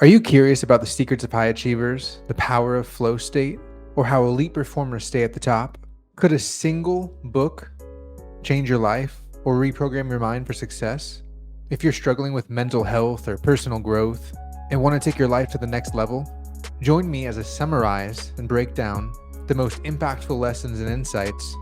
Are you curious about the secrets of high achievers, the power of flow state, or how elite performers stay at the top? Could a single book change your life or reprogram your mind for success? If you're struggling with mental health or personal growth and want to take your life to the next level, join me as I summarize and break down the most impactful lessons and insights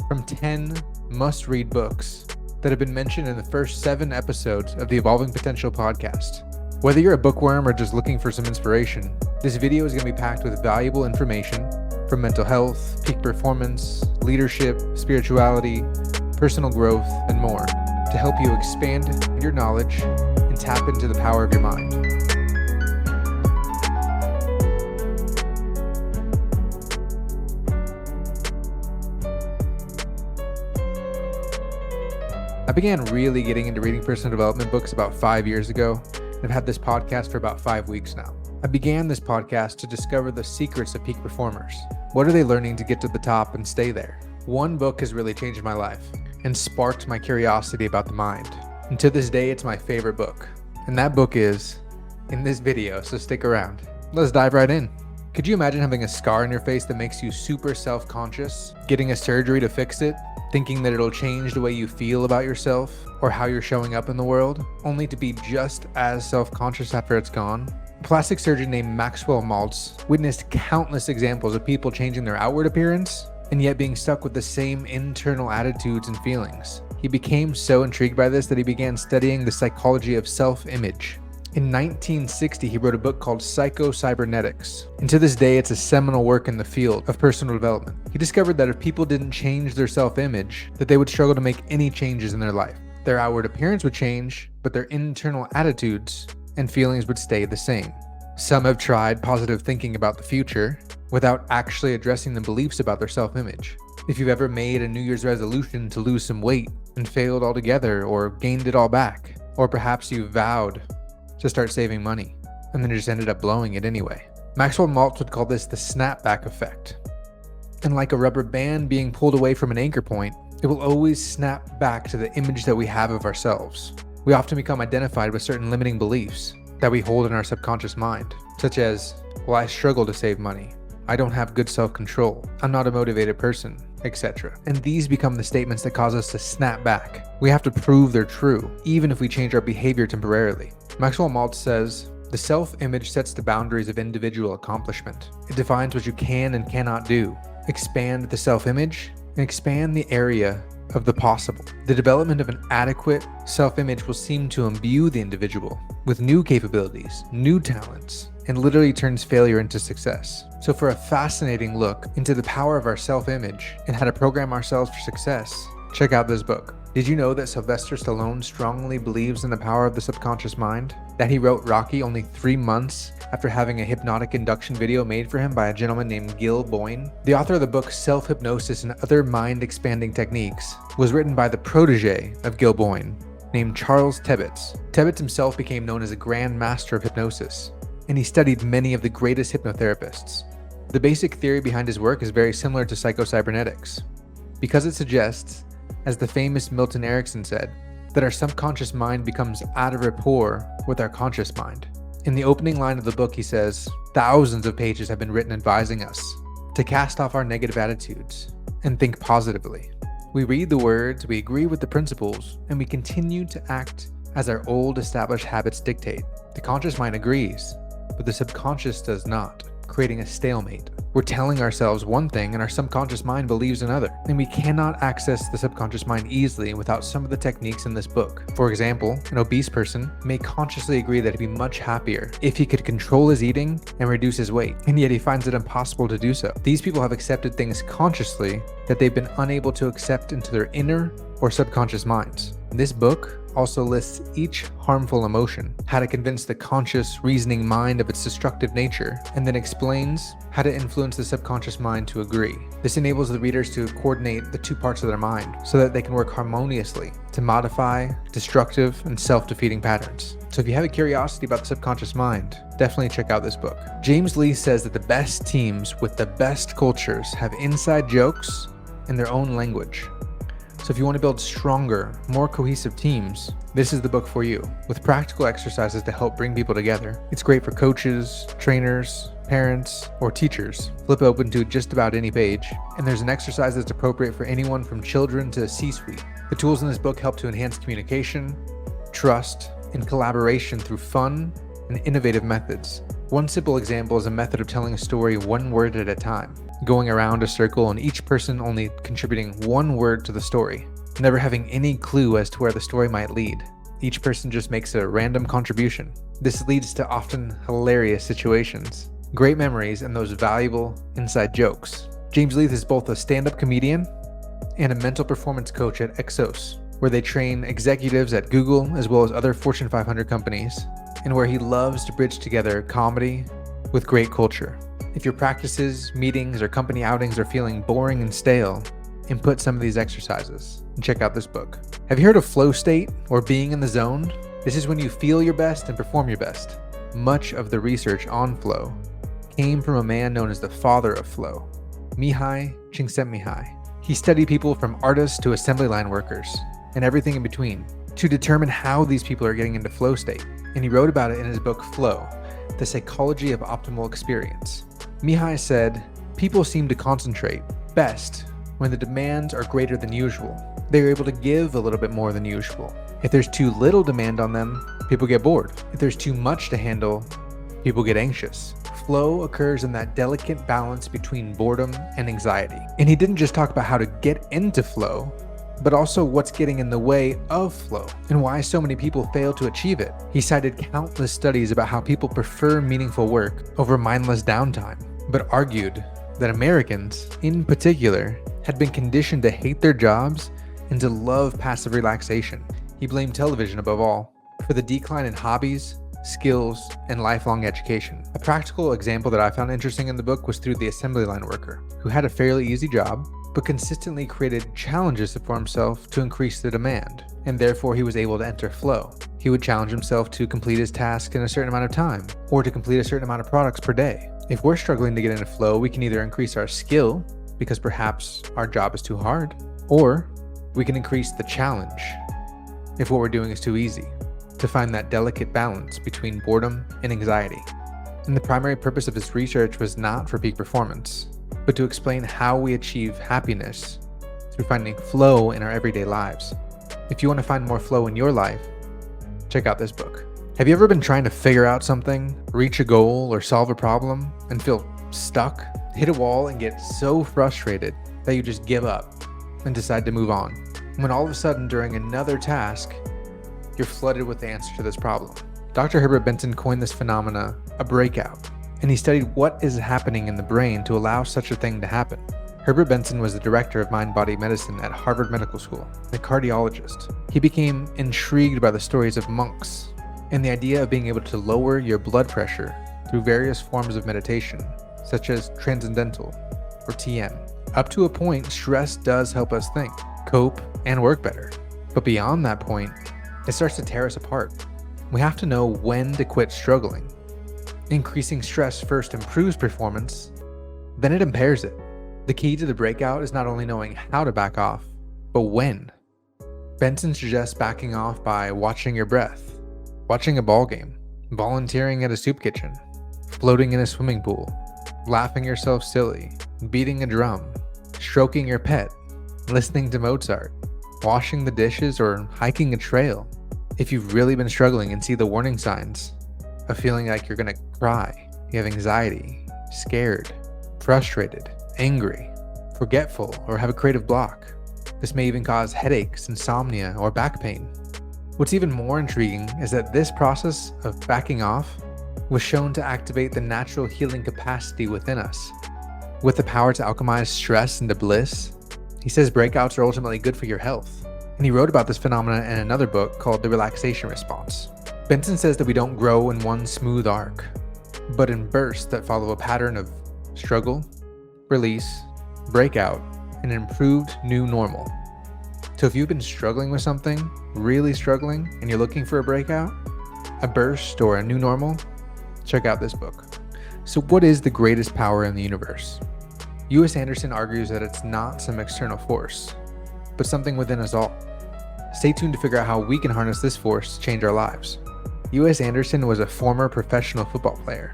from 10 must-read books that have been mentioned in the first 7 episodes of the Evolving Potential podcast. Whether you're a bookworm or just looking for some inspiration, this video is going to be packed with valuable information from mental health, peak performance, leadership, spirituality, personal growth, and more to help you expand your knowledge and tap into the power of your mind. I began really getting into reading personal development books about 5 years ago. I've had this podcast for about 5 weeks now. I began this podcast to discover the secrets of peak performers. What are they learning to get to the top and stay there? One book has really changed my life and sparked my curiosity about the mind. And to this day, it's my favorite book. And that book is in this video, so stick around. Let's dive right in. Could you imagine having a scar on your face that makes you super self-conscious, getting a surgery to fix it, thinking that it'll change the way you feel about yourself or how you're showing up in the world, only to be just as self-conscious after it's gone? A plastic surgeon named Maxwell Maltz witnessed countless examples of people changing their outward appearance and yet being stuck with the same internal attitudes and feelings. He became so intrigued by this that he began studying the psychology of self-image. In 1960, he wrote a book called Psycho-cybernetics, and to this day, it's a seminal work in the field of personal development. He discovered that if people didn't change their self-image, that they would struggle to make any changes in their life. Their outward appearance would change, but their internal attitudes and feelings would stay the same. Some have tried positive thinking about the future without actually addressing the beliefs about their self-image. If you've ever made a New Year's resolution to lose some weight and failed altogether or gained it all back, or perhaps you vowed to start saving money and then just ended up blowing it anyway. Maxwell Maltz would call this the snapback effect. And like a rubber band being pulled away from an anchor point, it will always snap back to the image that we have of ourselves. We often become identified with certain limiting beliefs that we hold in our subconscious mind, such as, well, I struggle to save money, I don't have good self-control, I'm not a motivated person, etc. And these become the statements that cause us to snap back. We have to prove they're true, even if we change our behavior temporarily. Maxwell Maltz says, the self-image sets the boundaries of individual accomplishment. It defines what you can and cannot do. Expand the self-image and expand the area of the possible. The development of an adequate self-image will seem to imbue the individual with new capabilities, new talents, and literally turns failure into success. So for a fascinating look into the power of our self-image and how to program ourselves for success, check out this book. Did you know that Sylvester Stallone strongly believes in the power of the subconscious mind? That he wrote Rocky only 3 months after having a hypnotic induction video made for him by a gentleman named Gil Boyne? The author of the book Self-Hypnosis and Other Mind-Expanding Techniques was written by the protege of Gil Boyne, named Charles Tebbets. Tebbets himself became known as a grand master of hypnosis, and he studied many of the greatest hypnotherapists. The basic theory behind his work is very similar to Psycho-cybernetics, because it suggests, as the famous Milton Erickson said, that our subconscious mind becomes out of rapport with our conscious mind. In the opening line of the book, he says, thousands of pages have been written advising us to cast off our negative attitudes and think positively. We read the words, we agree with the principles, and we continue to act as our old established habits dictate. The conscious mind agrees, but the subconscious does not, creating a stalemate. We're telling ourselves one thing and our subconscious mind believes another, and we cannot access the subconscious mind easily without some of the techniques in this book. For example, an obese person may consciously agree that he'd be much happier if he could control his eating and reduce his weight, and yet he finds it impossible to do so. These people have accepted things consciously that they've been unable to accept into their inner or subconscious minds. This book also lists each harmful emotion, how to convince the conscious, reasoning mind of its destructive nature, and then explains how to influence the subconscious mind to agree. This enables the readers to coordinate the two parts of their mind so that they can work harmoniously to modify destructive and self-defeating patterns. So if you have a curiosity about the subconscious mind, definitely check out this book. James Lee says that the best teams with the best cultures have inside jokes in their own language. So if you want to build stronger, more cohesive teams, this is the book for you, with practical exercises to help bring people together. It's great for coaches, trainers, parents, or teachers. Flip open to just about any page, and there's an exercise that's appropriate for anyone from children to C-suite. The tools in this book help to enhance communication, trust, and collaboration through fun and innovative methods. One simple example is a method of telling a story one word at a time, going around a circle and each person only contributing one word to the story, never having any clue as to where the story might lead. Each person just makes a random contribution. This leads to often hilarious situations, great memories, and those valuable inside jokes. James Leith is both a stand-up comedian and a mental performance coach at Exos, where they train executives at Google as well as other Fortune 500 companies, and where he loves to bridge together comedy with great culture. If your practices, meetings, or company outings are feeling boring and stale, input some of these exercises and check out this book. Have you heard of flow state or being in the zone? This is when you feel your best and perform your best. Much of the research on flow came from a man known as the father of flow, Mihai Csikszentmihalyi. He studied people from artists to assembly line workers and everything in between to determine how these people are getting into flow state. And he wrote about it in his book Flow, The Psychology of Optimal Experience. Mihai said, people seem to concentrate best when the demands are greater than usual. They are able to give a little bit more than usual. If there's too little demand on them, people get bored. If there's too much to handle, people get anxious. Flow occurs in that delicate balance between boredom and anxiety. And he didn't just talk about how to get into flow, but also what's getting in the way of flow and why so many people fail to achieve it. He cited countless studies about how people prefer meaningful work over mindless downtime, but argued that Americans, in particular, had been conditioned to hate their jobs and to love passive relaxation. He blamed television above all for the decline in hobbies, skills, and lifelong education. A practical example that I found interesting in the book was through the assembly line worker, who had a fairly easy job, but consistently created challenges for himself to increase the demand, and therefore he was able to enter flow. He would challenge himself to complete his task in a certain amount of time, or to complete a certain amount of products per day. If we're struggling to get into flow, we can either increase our skill, because perhaps our job is too hard, or we can increase the challenge, if what we're doing is too easy, to find that delicate balance between boredom and anxiety. And the primary purpose of his research was not for peak performance, but to explain how we achieve happiness through finding flow in our everyday lives. If you want to find more flow in your life, check out this book. Have you ever been trying to figure out something, reach a goal, or solve a problem and feel stuck, hit a wall, and get so frustrated that you just give up and decide to move on? When all of a sudden during another task, you're flooded with the answer to this problem. Dr. Herbert Benson coined this phenomena a breakout, and he studied what is happening in the brain to allow such a thing to happen. Herbert Benson was the director of mind-body medicine at Harvard Medical School, a cardiologist. He became intrigued by the stories of monks and the idea of being able to lower your blood pressure through various forms of meditation, such as transcendental or TM. Up to a point, stress does help us think, cope, and work better. But beyond that point, it starts to tear us apart. We have to know when to quit struggling. Increasing stress first improves performance, then it impairs it. The key to the breakout is not only knowing how to back off, but when. Benson suggests backing off by watching your breath, watching a ball game, volunteering at a soup kitchen, floating in a swimming pool, laughing yourself silly, beating a drum, stroking your pet, listening to Mozart, washing the dishes, or hiking a trail. If you've really been struggling and see the warning signs of feeling like you're gonna cry, you have anxiety, scared, frustrated, angry, forgetful, or have a creative block. This may even cause headaches, insomnia, or back pain. What's even more intriguing is that this process of backing off was shown to activate the natural healing capacity within us. With the power to alchemize stress into bliss, he says breakouts are ultimately good for your health. And he wrote about this phenomenon in another book called The Relaxation Response. Benson says that we don't grow in one smooth arc, but in bursts that follow a pattern of struggle, release, breakout, and an improved new normal. So if you've been struggling with something, really struggling, and you're looking for a breakout, a burst, or a new normal, check out this book. So what is the greatest power in the universe? U.S. Anderson argues that it's not some external force, but something within us all. Stay tuned to figure out how we can harness this force to change our lives. U.S. Anderson was a former professional football player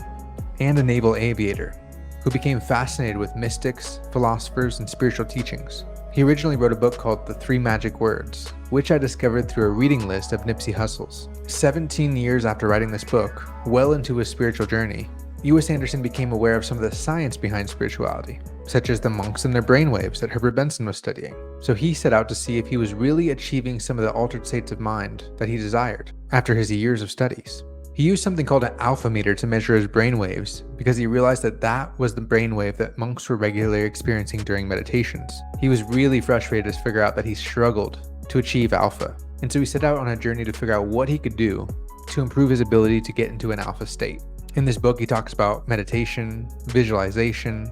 and a naval aviator who became fascinated with mystics, philosophers, and spiritual teachings. He originally wrote a book called The Three Magic Words, which I discovered through a reading list of Nipsey Hussle's. 17 years after writing this book, well into his spiritual journey, U.S. Anderson became aware of some of the science behind spirituality, such as the monks and their brainwaves that Herbert Benson was studying. So he set out to see if he was really achieving some of the altered states of mind that he desired after his years of studies. He used something called an alpha meter to measure his brainwaves because he realized that that was the brainwave that monks were regularly experiencing during meditations. He was really frustrated to figure out that he struggled to achieve alpha, and so he set out on a journey to figure out what he could do to improve his ability to get into an alpha state. In this book, he talks about meditation, visualization,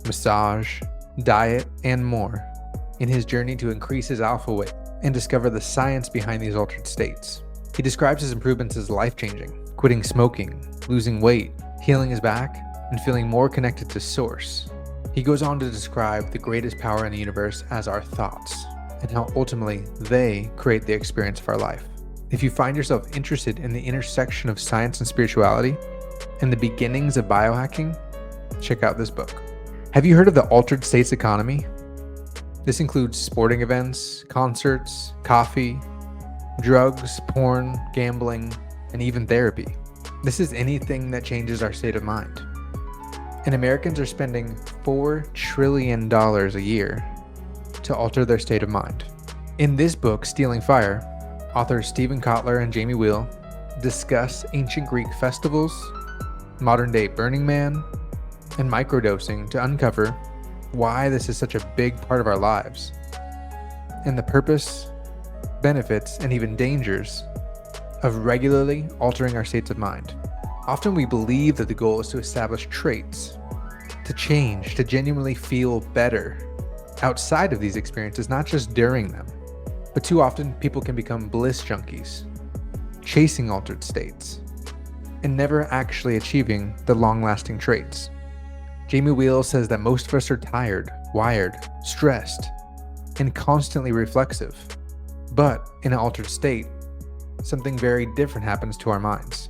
massage, diet, and more in his journey to increase his alpha weight and discover the science behind these altered states. He describes his improvements as life-changing, quitting smoking, losing weight, healing his back, and feeling more connected to Source. He goes on to describe the greatest power in the universe as our thoughts, and how ultimately they create the experience of our life. If you find yourself interested in the intersection of science and spirituality, and the beginnings of biohacking, check out this book. Have you heard of the altered states economy? This includes sporting events, concerts, coffee, drugs, porn, gambling, and even therapy. This is anything that changes our state of mind. And Americans are spending $4 trillion a year to alter their state of mind. In this book, Stealing Fire, authors Stephen Kotler and Jamie Wheal discuss ancient Greek festivals, modern-day Burning Man, and microdosing to uncover why this is such a big part of our lives, and the purpose, benefits, and even dangers of regularly altering our states of mind. Often we believe that the goal is to establish traits, to change, to genuinely feel better outside of these experiences, not just during them. But too often, people can become bliss junkies, chasing altered states, and never actually achieving the long-lasting traits. Jamie Wheal says that most of us are tired, wired, stressed, and constantly reflexive. But in an altered state, something very different happens to our minds.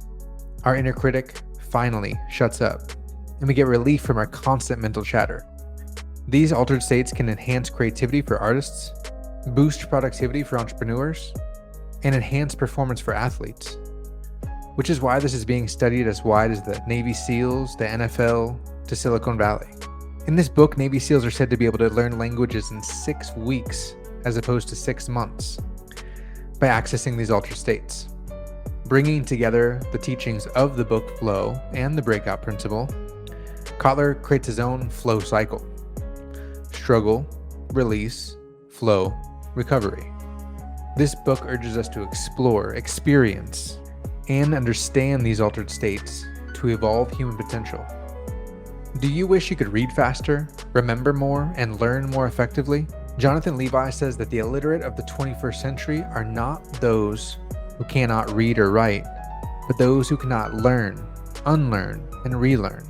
Our inner critic finally shuts up, and we get relief from our constant mental chatter. These altered states can enhance creativity for artists, boost productivity for entrepreneurs, and enhance performance for athletes, which is why this is being studied as wide as the Navy SEALs, the NFL, to Silicon Valley. In this book, Navy SEALs are said to be able to learn languages in 6 weeks as opposed to 6 months by accessing these altered states. Bringing together the teachings of the book Flow and the Breakout Principle, Kotler creates his own flow cycle: struggle, release, flow, recovery. This book urges us to explore, experience, and understand these altered states to evolve human potential. Do you wish you could read faster, remember more, and learn more effectively? Jonathan Levi says that the illiterate of the 21st century are not those who cannot read or write, but those who cannot learn, unlearn, and relearn.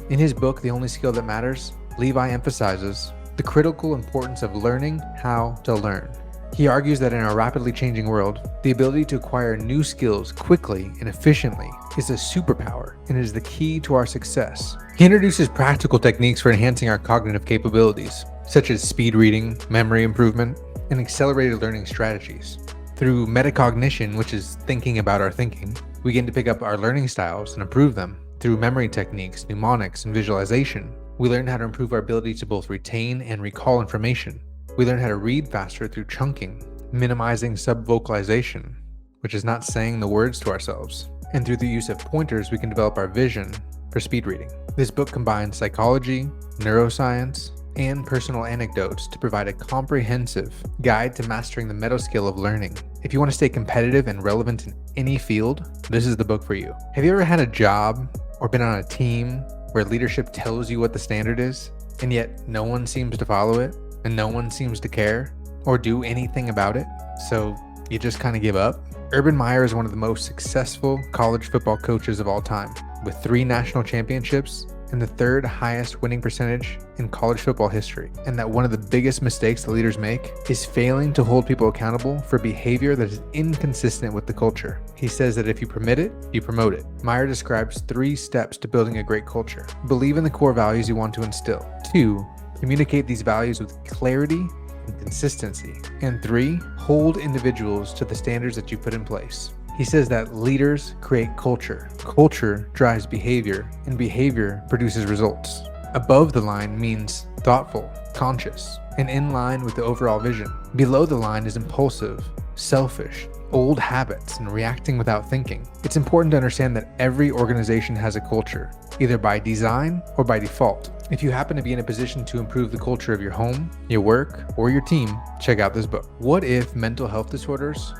In his book, The Only Skill That Matters, Levi emphasizes the critical importance of learning how to learn. He argues that in our rapidly changing world, the ability to acquire new skills quickly and efficiently is a superpower and is the key to our success. He introduces practical techniques for enhancing our cognitive capabilities, such as speed reading, memory improvement, and accelerated learning strategies. Through metacognition, which is thinking about our thinking, we begin to pick up our learning styles and improve them. Through memory techniques, mnemonics, and visualization, we learn how to improve our ability to both retain and recall information. We learn how to read faster through chunking, minimizing subvocalization, which is not saying the words to ourselves. And through the use of pointers, we can develop our vision for speed reading. This book combines psychology, neuroscience, and personal anecdotes to provide a comprehensive guide to mastering the meta skill of learning. If you want to stay competitive and relevant in any field, this is the book for you. Have you ever had a job or been on a team where leadership tells you what the standard is, and yet no one seems to follow it, and no one seems to care or do anything about it, so you just kind of give up? Urban Meyer is one of the most successful college football coaches of all time, with 3 national championships and the third highest winning percentage in college football history, and that one of the biggest mistakes the leaders make is failing to hold people accountable for behavior that is inconsistent with the culture. He says that if you permit it, you promote it. Meyer describes 3 steps to building a great culture. Believe in the core values you want to instill. 2, communicate these values with clarity and consistency. And 3, hold individuals to the standards that you put in place. He says that leaders create culture. Culture drives behavior, and behavior produces results. Above the line means thoughtful, conscious, and in line with the overall vision. Below the line is impulsive, selfish, old habits, and reacting without thinking. It's important to understand that every organization has a culture, either by design or by default. If you happen to be in a position to improve the culture of your home, your work, or your team, check out this book. What if mental health disorders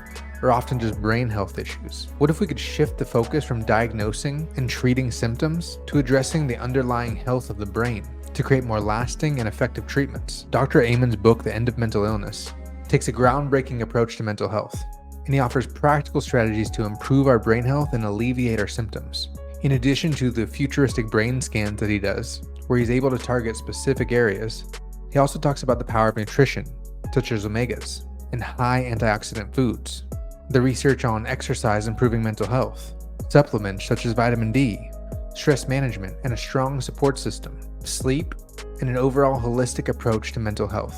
are often just brain health issues? What if we could shift the focus from diagnosing and treating symptoms to addressing the underlying health of the brain to create more lasting and effective treatments? Dr. Amen's book, The End of Mental Illness, takes a groundbreaking approach to mental health, and he offers practical strategies to improve our brain health and alleviate our symptoms. In addition to the futuristic brain scans that he does, where he's able to target specific areas, he also talks about the power of nutrition, such as omegas, and high antioxidant foods, the research on exercise improving mental health, supplements such as vitamin D, stress management, and a strong support system, sleep, and an overall holistic approach to mental health.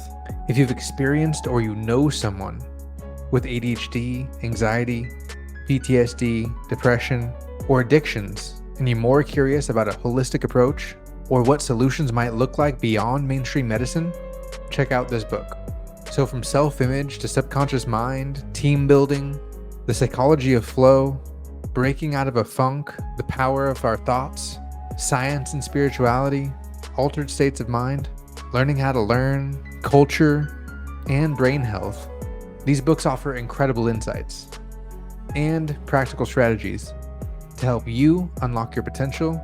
If you've experienced or you know someone with ADHD, anxiety, PTSD, depression, or addictions, and you're more curious about a holistic approach or what solutions might look like beyond mainstream medicine, check out this book. So from self-image to subconscious mind, team building, the psychology of flow, breaking out of a funk, the power of our thoughts, science and spirituality, altered states of mind, learning how to learn, culture, and brain health, these books offer incredible insights and practical strategies to help you unlock your potential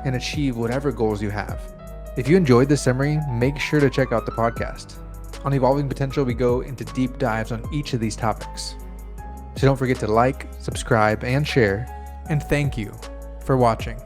and achieve whatever goals you have. If you enjoyed this summary, make sure to check out the podcast. On Evolving Potential, we go into deep dives on each of these topics. So don't forget to like, subscribe, and share. And thank you for watching.